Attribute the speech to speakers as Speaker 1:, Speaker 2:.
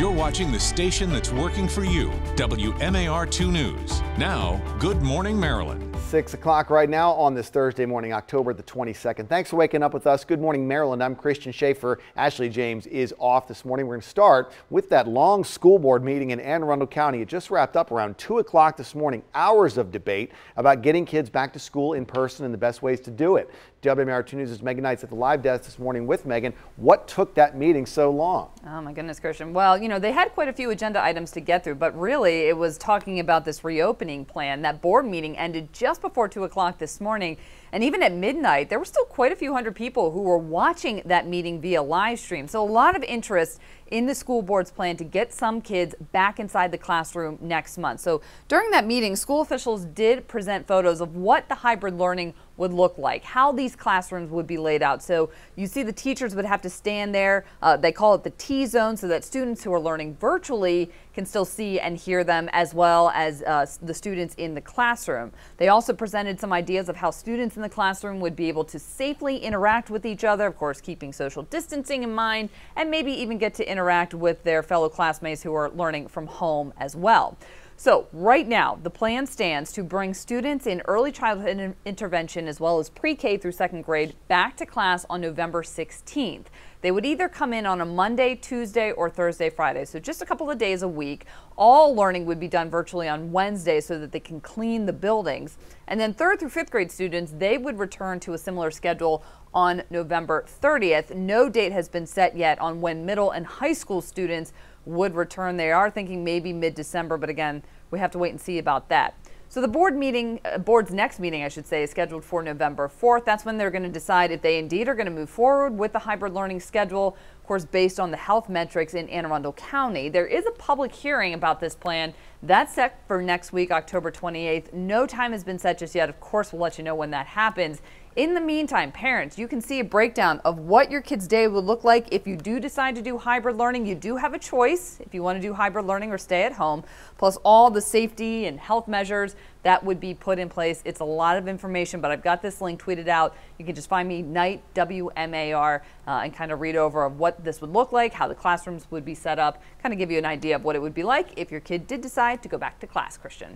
Speaker 1: You're watching the station that's working for you, WMAR 2 News. Now, Good Morning Maryland.
Speaker 2: 6 o'clock right now on this Thursday morning, October the 22nd. Thanks for waking up with us. Good morning, Maryland. I'm Christian Schaefer. Ashley James is off this morning. We're going to start with that long school board meeting in Anne Arundel County. It just wrapped up around 2 o'clock this morning. Hours of debate about getting kids back to school in person and the best ways to do it. WMAR 2 News' Megan Knights at the live desk this morning with Megan. What took that meeting so long?
Speaker 3: Oh my goodness, Christian. Well, you know, they had quite a few agenda items to get through, but really it was talking about this reopening plan. That board meeting ended just before 2 o'clock this morning. And even at midnight, there were still quite a few hundred people who were watching that meeting via live stream. So a lot of interest in the school board's plan to get some kids back inside the classroom next month. So during that meeting, school officials did present photos of what the hybrid learning would look like, how these classrooms would be laid out. So you see the teachers would have to stand there. They call it the T-zone, so that students who are learning virtually can still see and hear them, as well as the students in the classroom. They also presented some ideas of how students in the classroom would be able to safely interact with each other, of course keeping social distancing in mind, and maybe even get to interact with their fellow classmates who are learning from home as well. So right now, the plan stands to bring students in early childhood intervention as well as pre-K through second grade back to class on November 16th. They would either come in on a Monday, Tuesday, or Thursday, Friday, so just a couple of days a week. All learning would be done virtually on Wednesday so that they can clean the buildings. And then third through fifth grade students, they would return to a similar schedule on November 30th. No date has been set yet on when middle and high school students would return. They are thinking maybe mid-December, but again, we have to wait and see about that. So the board's next meeting, I should say, is scheduled for November 4th. That's when they're going to decide if they indeed are going to move forward with the hybrid learning schedule, of course, based on the health metrics in Anne Arundel County. There is a public hearing about this plan. That's set for next week, October 28th. No time has been set just yet. Of course, we'll let you know when that happens. In the meantime, parents, you can see a breakdown of what your kid's day would look like if you do decide to do hybrid learning. You do have a choice if you want to do hybrid learning or stay at home, plus all the safety and health measures that would be put in place. It's a lot of information, but I've got this link tweeted out. You can just find me, Knight WMAR, and kind of read over of what this would look like, how the classrooms would be set up, kind of give you an idea of what it would be like if your kid did decide to go back to class, Christian.